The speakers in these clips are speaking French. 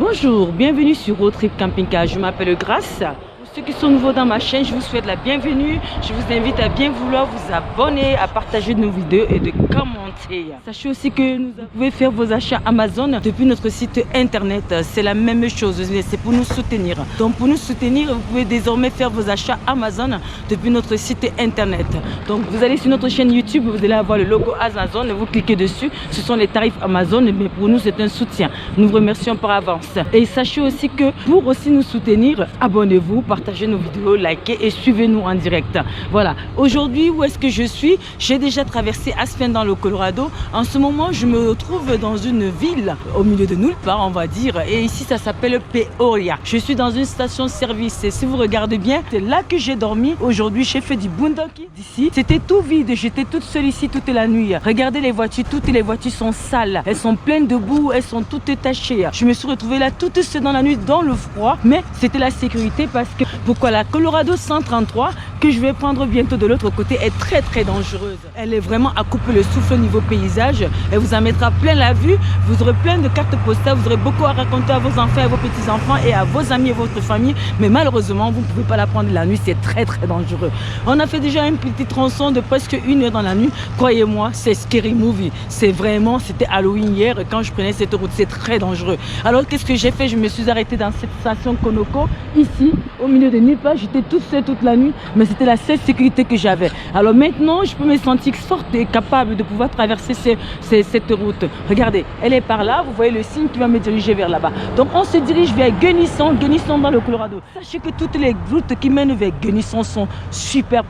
Bonjour, bienvenue sur Road Trip Camping Car. Je m'appelle Grace. Pour ceux qui sont nouveaux dans ma chaîne, je vous souhaite la bienvenue. Je vous invite à bien vouloir vous abonner, à partager nos vidéos et de commenter. Sachez aussi que vous pouvez faire vos achats Amazon depuis notre site internet. C'est la même chose, c'est pour nous soutenir. Donc pour nous soutenir, vous pouvez désormais faire vos achats Amazon depuis notre site internet. Donc vous allez sur notre chaîne YouTube, vous allez avoir le logo Amazon, vous cliquez dessus. Ce sont les tarifs Amazon, mais pour nous c'est un soutien. Nous vous remercions par avance. Et sachez aussi que pour aussi nous soutenir, abonnez-vous, partagez nos vidéos, likez et suivez-nous en direct. Voilà. Aujourd'hui, où est-ce que je suis? J'ai déjà traversé Aspen dans le Colorado. En ce moment, je me trouve dans une ville au milieu de nulle part, on va dire. Et ici, ça s'appelle Peoria. Je suis dans une station-service. Et si vous regardez bien, c'est là que j'ai dormi. Aujourd'hui, j'ai fait du boondocking d'ici. C'était tout vide. J'étais toute seule ici toute la nuit. Regardez les voitures. Toutes les voitures sont sales. Elles sont pleines de boue. Elles sont toutes tachées. Je me suis retrouvée là toute seule dans la nuit, dans le froid. Mais c'était la sécurité parce que pourquoi la Colorado 133 que je vais prendre bientôt de l'autre côté est très dangereuse. Elle est vraiment à couper le souffle au niveau paysage. Elle vous en mettra plein la vue. Vous aurez plein de cartes postales. Vous aurez beaucoup à raconter à vos enfants, à vos petits-enfants et à vos amis et votre famille. Mais malheureusement, vous ne pouvez pas la prendre la nuit. C'est très dangereux. On a fait déjà un petit tronçon de presque 1 heure dans la nuit. Croyez-moi, c'est Scary Movie. C'est vraiment, c'était Halloween hier quand je prenais cette route. C'est très dangereux. Alors qu'est-ce que j'ai fait? Je me suis arrêtée dans cette station Conoco, ici, au milieu de nulle part. J'étais toute seule toute la nuit, mais c'était la seule sécurité que j'avais. Alors maintenant, je peux me sentir forte et capable de pouvoir traverser cette route. Regardez, elle est par là. Vous voyez le signe qui va me diriger vers là-bas. Donc on se dirige vers Gunnison dans le Colorado. Sachez que toutes les routes qui mènent vers Gunnison sont superbes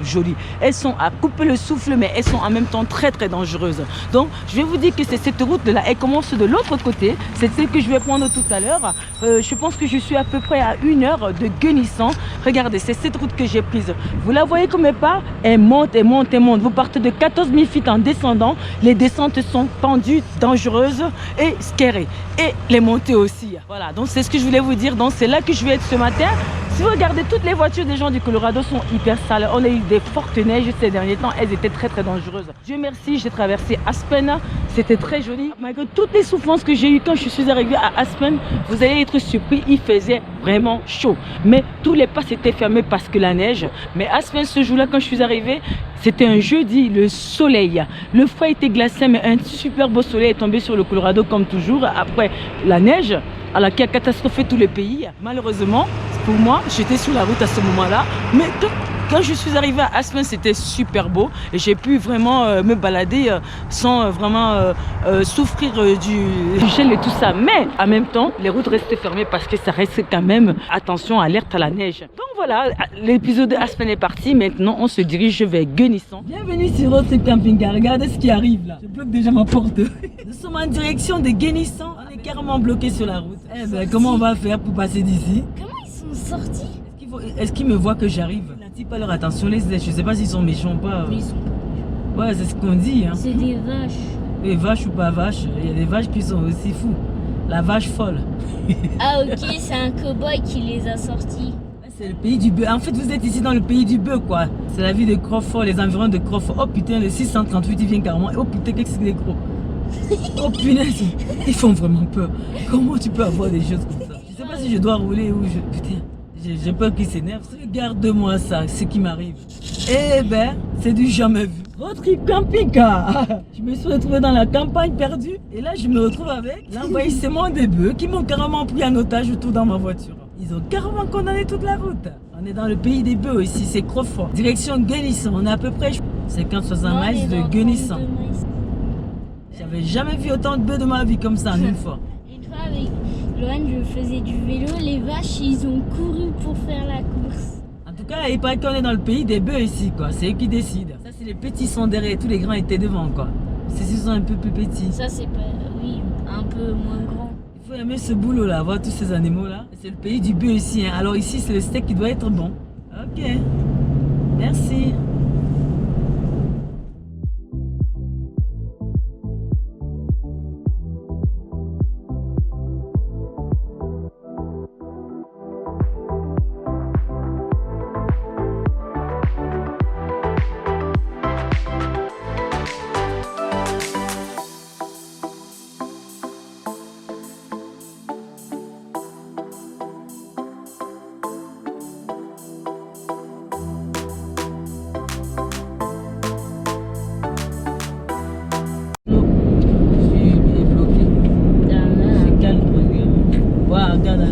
jolies. Elles sont à couper le souffle, mais elles sont en même temps très dangereuses. Donc je vais vous dire que c'est cette route-là. Elle commence de l'autre côté. C'est celle que je vais prendre tout à l'heure. Je pense que je suis à peu près à 1 heure de Gunnison. Regardez, c'est cette route que j'ai prise. Vous la voyez comme elle part? Elle monte. Vous partez de 14 000 feet en descendant. Les descentes sont pendues, dangereuses et scary. Et les montées aussi. Voilà, donc c'est ce que je voulais vous dire. Donc c'est là que je vais être ce matin. Si vous regardez, toutes les voitures des gens du Colorado sont hyper sales. On a eu des fortes neiges ces derniers temps. Elles étaient très dangereuses. Dieu merci, j'ai traversé Aspen. C'était très joli. Malgré toutes les souffrances que j'ai eues quand je suis arrivée à Aspen, vous allez être surpris, il faisait vraiment chaud. Mais tous les pas étaient fermés parce que la neige. Mais Aspen, ce jour-là, quand je suis arrivée, c'était un jeudi, le soleil. Le froid était glacé, mais un super beau soleil est tombé sur le Colorado comme toujours. Après la neige, alors qui a catastrophé tout le pays. Malheureusement, pour moi, j'étais sur la route à ce moment-là. Mais quand je suis arrivée à Aspen, c'était super beau et j'ai pu vraiment me balader sans vraiment souffrir du gel et tout ça. Mais en même temps, les routes restent fermées parce que ça reste quand même, attention, alerte à la neige. Donc voilà, l'épisode de Aspen est parti. Maintenant, on se dirige vers Gunnison. Bienvenue sur Road Trip Camping Car. Regardez ce qui arrive là. Je bloque déjà ma porte. Nous sommes en direction de Gunnison. On est carrément bloqué sur la route. Eh ben, comment on va faire pour passer d'ici? Comment ils sont sortis? Est-ce qu'ils me voient que j'arrive? N'attire pas leur attention, je sais pas s'ils sont méchants ou pas. Mais ils sont pas. Ouais, c'est ce qu'on dit. Hein. C'est des vaches. Des vaches ou pas vaches, il y a des vaches qui sont aussi fous. La vache folle. Ah ok, c'est un cow-boy qui les a sortis. C'est le pays du bœuf. En fait, vous êtes ici dans le pays du bœuf, quoi. C'est la ville de Crawford, les environs de Crawford. Oh putain, le 638, il vient carrément. Oh putain, qu'est-ce que c'est gros. Oh punaise, ils font vraiment peur. Comment tu peux avoir des choses comme ça? Je sais pas si je dois rouler ou je... Putain. J'ai peur qu'ils s'énervent. Regarde-moi ça, ce qui m'arrive. Eh ben, c'est du jamais vu. Road Trip Camping Car. Je me suis retrouvée dans la campagne perdue. Et là, je me retrouve avec l'envahissement des bœufs qui m'ont carrément pris en otage tout dans ma voiture. Ils ont carrément condamné toute la route. On est dans le pays des bœufs ici, c'est Crawford. Direction Gunnison. On est à peu près 50-60 miles de Gunnison. J'avais jamais vu autant de bœufs de ma vie comme ça en une fois. Une fois avec Lohan, je faisais du vélo. Les vaches, ils ont couru pour faire la course. En tout cas, il paraît qu'on est dans le pays des bœufs ici, quoi. C'est eux qui décident. Ça, c'est les petits sont derrière, tous les grands étaient devant, quoi. Ceux-ci sont un peu plus petits. Ça, c'est pas... Oui, un peu moins grand. Il faut aimer ce boulot-là, voir tous ces animaux-là. C'est le pays du bœuf ici, hein. Alors ici, c'est le steak qui doit être bon. Ok. Merci.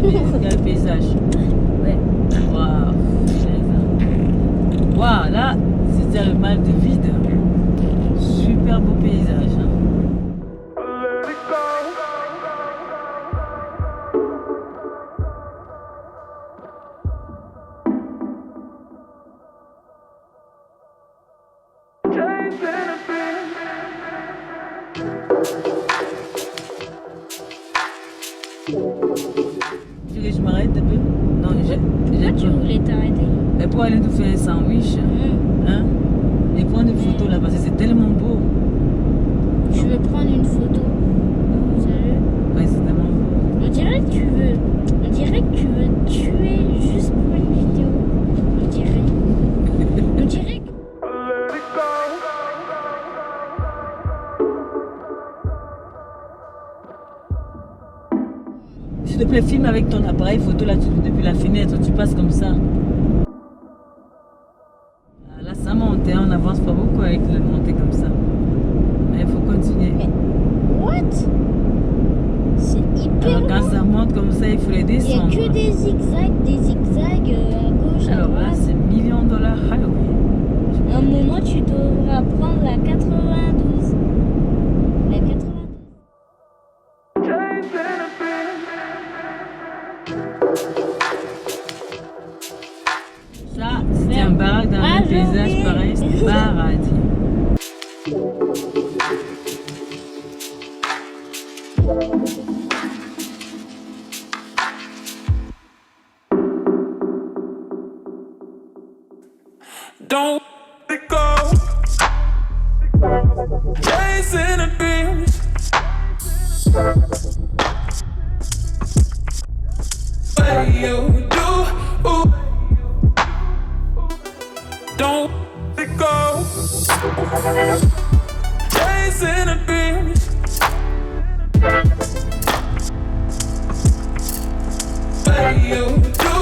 Regarde le paysage. Ouais. Waouh. Waouh, là, c'était le mal de vide. Super beau paysage. Hein. Tu veux que je m'arrête un peu? Non, Pourquoi tu voulais t'arrêter? Mais pour aller nous faire un sandwich, hein? Et prendre des photos là, parce que c'est tellement beau. Je veux prendre une photo. Sérieux? Ouais, c'est tellement beau. On dirait que tu veux tuer juste pour une vidéo. On dirait que... S'il te plaît, filme avec ton appareil photo là, depuis la fenêtre, tu passes comme ça. Là, ça monte, hein, on n'avance pas beaucoup avec le monter comme ça. Mais il faut continuer. Mais, what? C'est hyper Alors, quand long. ça monte comme ça, il faut les Il n'y a descendre. que des zigzags à gauche, à Alors là, droite. c'est $1 000 000 highway. À un moment, tu devras prendre la 92. La 92. Ça, c'était un baraque dans un paysage pareil, c'est paradis. Don't let it go. Chasing a dream. What you do? Don't let it go. Chasing a dream. What you do?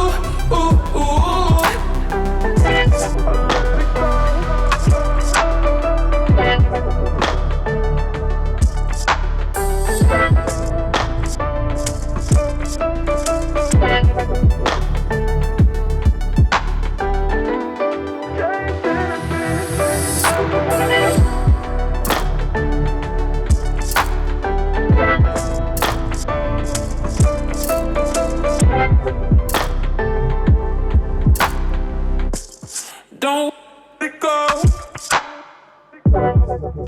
Don't let it go.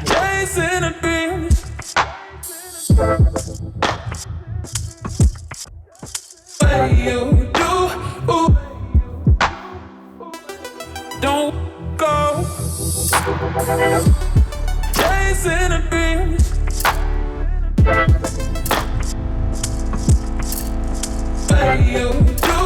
Chasing a dream. What you do? Don't go. Chasing a dream. What you do?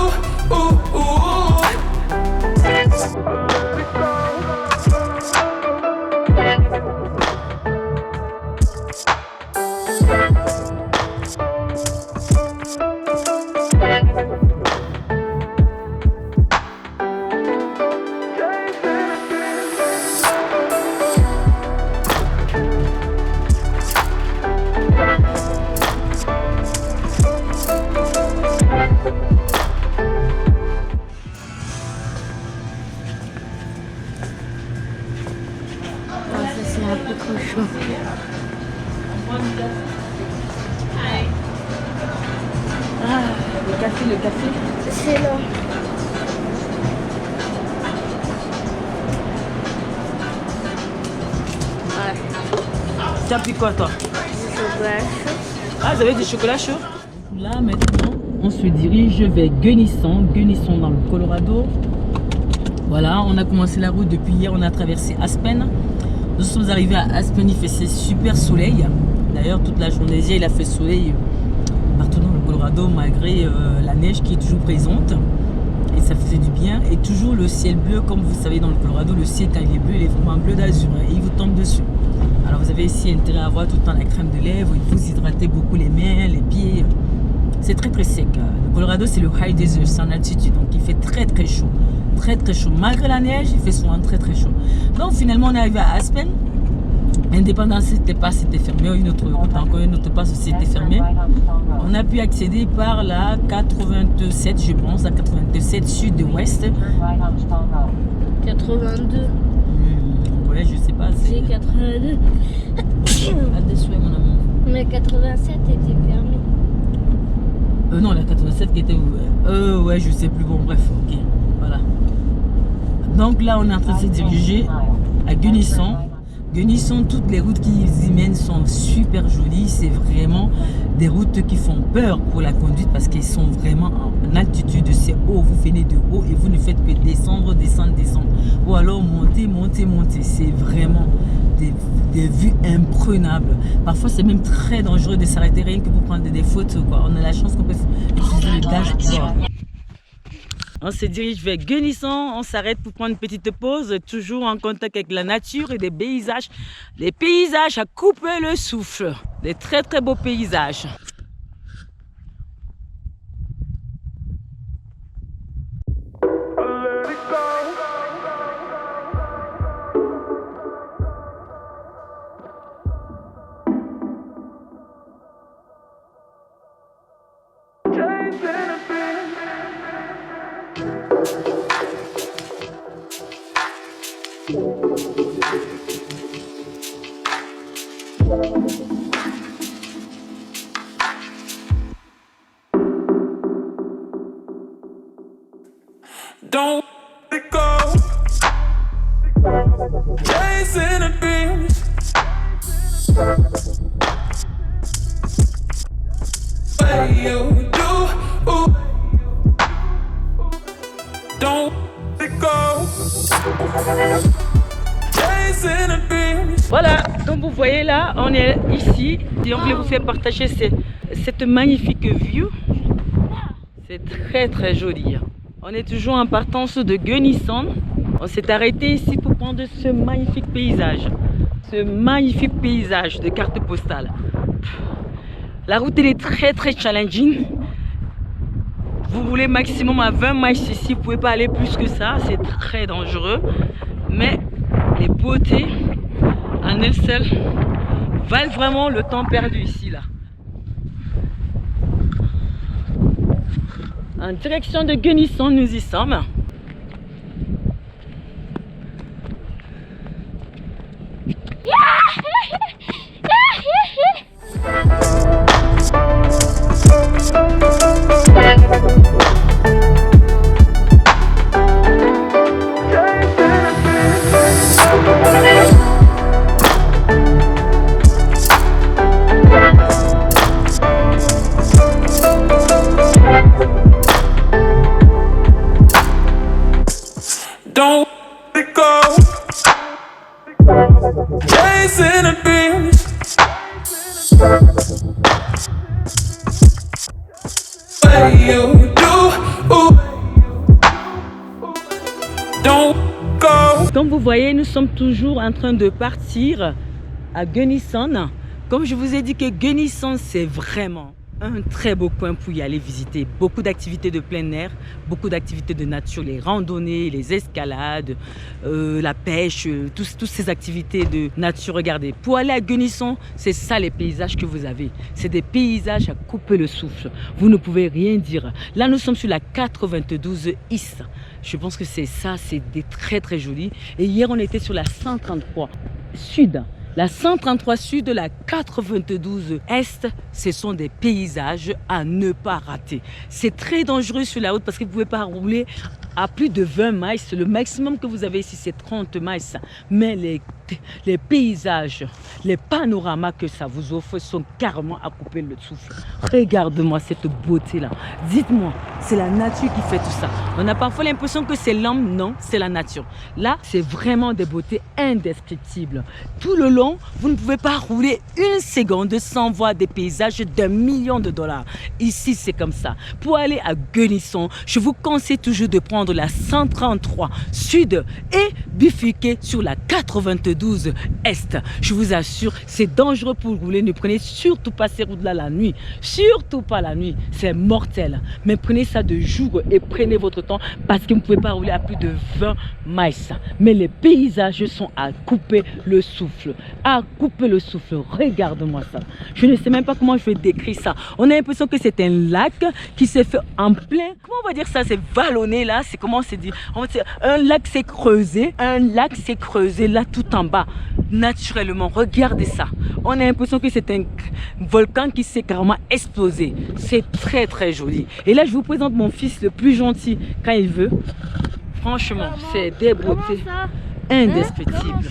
Ça, c'est un peu trop chaud. Ah, le café. C'est là. Tu as pris quoi toi? Chocolat chaud. Ah, vous avez du chocolat chaud? Là maintenant, on se dirige vers Gunnison dans le Colorado. Voilà, on a commencé la route depuis hier, on a traversé Aspen. Nous sommes arrivés à Aspen, il faisait super soleil. D'ailleurs, toute la journée, il a fait soleil partout dans le Colorado, malgré la neige qui est toujours présente. Et ça faisait du bien. Et toujours le ciel bleu, comme vous savez, dans le Colorado, le ciel, quand il est bleu, il est vraiment bleu d'azur. Et il vous tombe dessus. Alors, vous avez ici intérêt à avoir tout le temps la crème de lèvres. Il faut s'hydrater beaucoup les mains, les pieds. C'est très très sec. Le Colorado, c'est le high desert, c'est en altitude. Donc, il fait très très chaud. Très très chaud. Malgré la neige, il fait souvent très très chaud. Donc, finalement, on est arrivé à Aspen. Indépendance, c'était fermé. Une autre route, encore une autre passe aussi était fermée. On a pu accéder par la 87, je pense, la 87 sud-ouest. 82. Ouais, je sais pas. C'est 82. À tes souhaits, mon amour. Mais 87 était fermé. Non, la 87 qui était ouverte. Ouais, je sais plus. Bon, bref, ok. Voilà. Donc là, on est en train de se diriger à Gunisson. Gunisson, toutes les routes qui y mènent sont super jolies. C'est vraiment des routes qui font peur pour la conduite parce qu'elles sont vraiment en altitude. C'est haut, vous venez de haut et vous ne faites que descendre, descendre, descendre. Ou alors monter, monter, monter. C'est vraiment des vues imprenables. Parfois, c'est même très dangereux de s'arrêter rien que pour prendre des photos, quoi. On a la chance qu'on peut utiliser le dashboard. On se dirige vers Gunisson, on s'arrête pour prendre une petite pause, toujours en contact avec la nature et des paysages. Les paysages à couper le souffle, des très très beaux paysages. Don't let it go. Chasing the dreams. What you do? Ooh. Don't let it go. Chasing the dreams. Voilà, comme vous voyez là, on est ici et on voulait vous faire partager cette magnifique vue. C'est très très joli. On est toujours en partance de Gunisson. On s'est arrêté ici pour prendre ce magnifique paysage. Ce magnifique paysage de carte postale. La route elle est très très challenging. Vous roulez maximum à 20 miles ici. Vous ne pouvez pas aller plus que ça. C'est très dangereux. Mais les beautés en elles seules valent vraiment le temps perdu ici là. En direction de Gunisson, nous y sommes. Don't let it go. Chasing the dreams. What you do? Ooh. Don't go. Comme vous voyez, nous sommes toujours en train de partir à Gunisson. Comme je vous ai dit que Gunisson, c'est vraiment un très beau coin pour y aller visiter. Beaucoup d'activités de plein air, beaucoup d'activités de nature, les randonnées, les escalades, la pêche, toutes ces activités de nature. Regardez, pour aller à Gunisson, c'est ça les paysages que vous avez. C'est des paysages à couper le souffle. Vous ne pouvez rien dire. Là, nous sommes sur la 92 East. Je pense que c'est ça, c'est des très très jolis. Et hier, on était sur la 133 Sud. La 133 Sud, la 92 Est, ce sont des paysages à ne pas rater. C'est très dangereux sur la route parce que vous ne pouvez pas rouler à plus de 20 miles. Le maximum que vous avez ici, c'est 30 miles. Mais les paysages, les panoramas que ça vous offre sont carrément à couper le souffle. Regarde-moi cette beauté-là. Dites-moi, c'est la nature qui fait tout ça. On a parfois l'impression que c'est l'homme. Non, c'est la nature. Là, c'est vraiment des beautés indescriptibles. Tout le long, vous ne pouvez pas rouler une seconde sans voir des paysages d'1 million de dollars. Ici, c'est comme ça. Pour aller à Gunisson, je vous conseille toujours de prendre prendre la 133 Sud et bifurquer sur la 92 Est. Je vous assure, c'est dangereux pour rouler. Ne prenez surtout pas ces routes-là la nuit. Surtout pas la nuit. C'est mortel. Mais prenez ça de jour et prenez votre temps parce que vous ne pouvez pas rouler à plus de 20 miles. Mais les paysages sont à couper le souffle. À couper le souffle. Regarde-moi ça. Je ne sais même pas comment je vais décrire ça. On a l'impression que c'est un lac qui s'est fait en plein. Comment on va dire ça? C'est vallonné là. C'est comment c'est dit? Un lac s'est creusé. Un lac s'est creusé là tout en bas. Naturellement. Regardez ça. On a l'impression que c'est un volcan qui s'est carrément explosé. C'est très très joli. Et là je vous présente mon fils le plus gentil quand il veut. Franchement, c'est des beautés indescriptibles.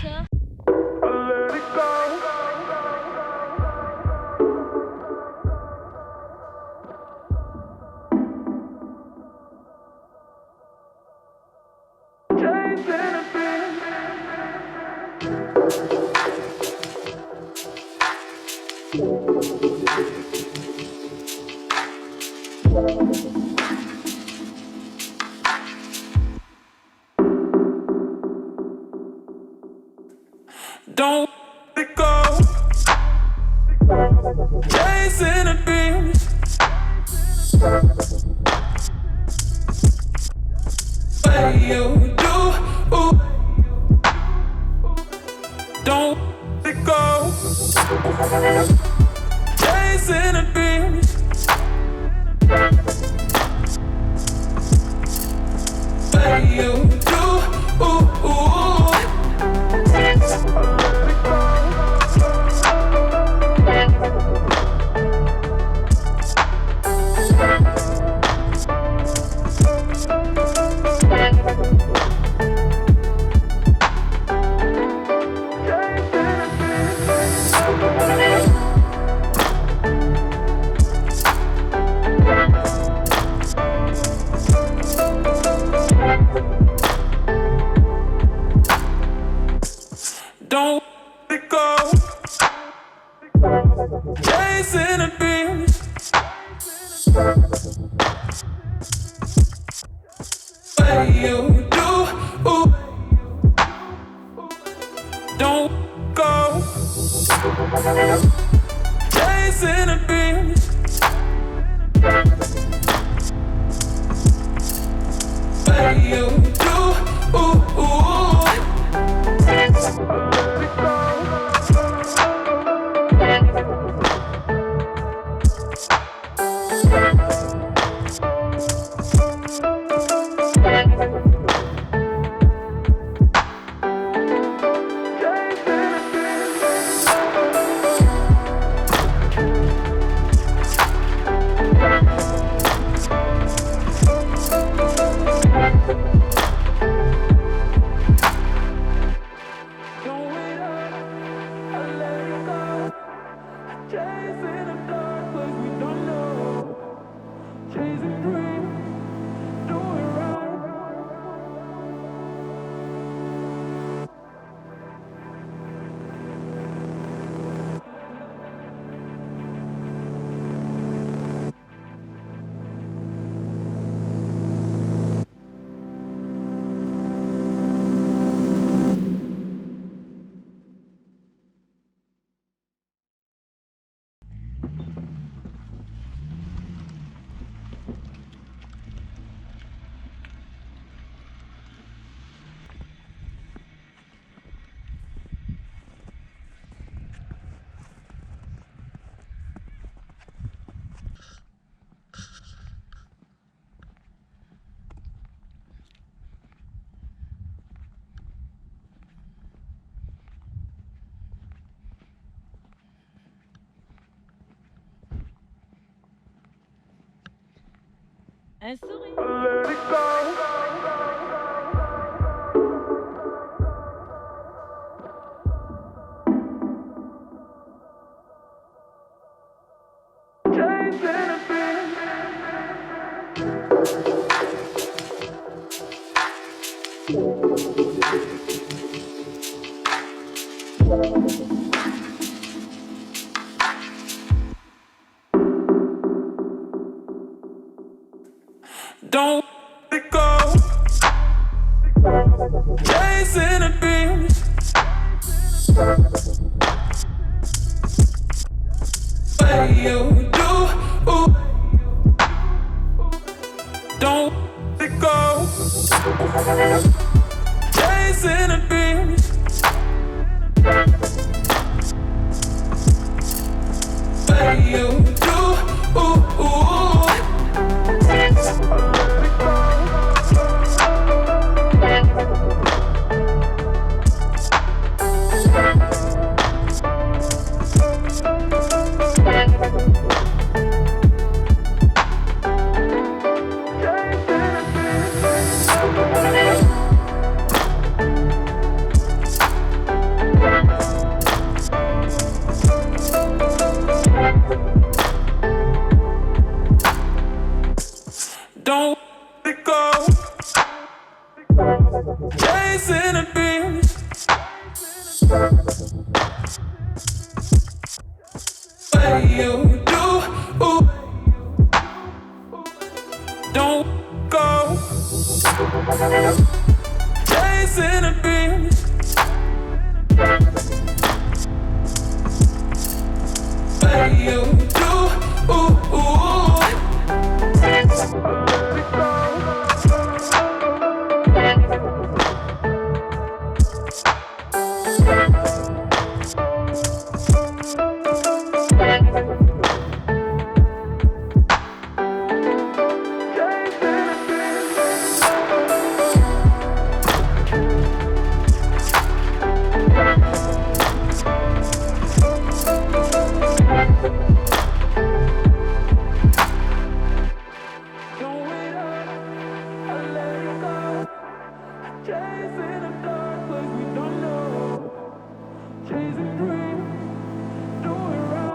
Don't let it go. Chasing the dreams. What you do? Don't let it go. Chasing the dreams. What you do? Don't let it go. Chasing the dreams. What you do? Don't go. Chasing the dreams. What you do? Un sourire. Let it go. Don't let it go. chasing the dreams. What you do, ooh, don't let it go. Chasing the dreams. What you do, ooh, ooh. Don't let it go. Chasing the dreams. What you do, ooh, don't go. Chasing the dreams. What you do, ooh, ooh. Chasing the dark 'cause we don't know. Chasing dreams, do it right.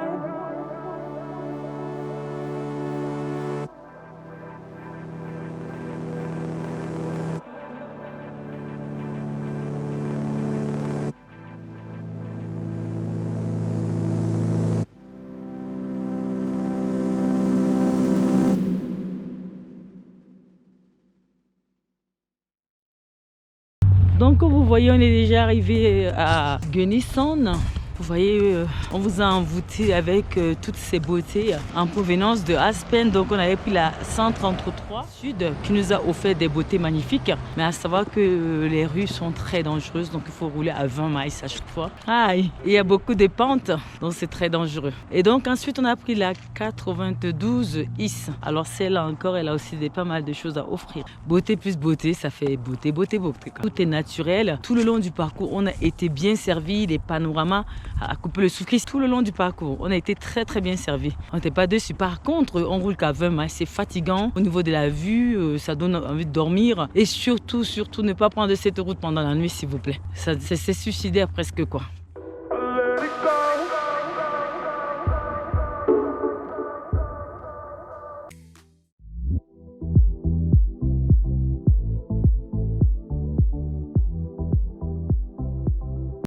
Donc comme vous voyez, on est déjà arrivé à Gunnison. Vous voyez, on vous a envoûté avec toutes ces beautés en provenance de Aspen. Donc on avait pris la 133 Sud qui nous a offert des beautés magnifiques. Mais à savoir que les rues sont très dangereuses, donc il faut rouler à 20 miles à chaque fois. Aïe, il y a beaucoup de pentes, donc c'est très dangereux. Et donc ensuite on a pris la 92 East. Alors celle-là encore, elle a aussi pas mal de choses à offrir. Beauté plus beauté, ça fait beauté, beauté, beauté. Tout est naturel. Tout le long du parcours, on a été bien servi, les panoramas à couper le souffle tout le long du parcours. On a été très bien servi. On n'était pas dessus. Par contre, on roule qu'à 20 miles. C'est fatigant au niveau de la vue. Ça donne envie de dormir. Et surtout, ne pas prendre cette route pendant la nuit, s'il vous plaît. C'est suicidaire presque quoi.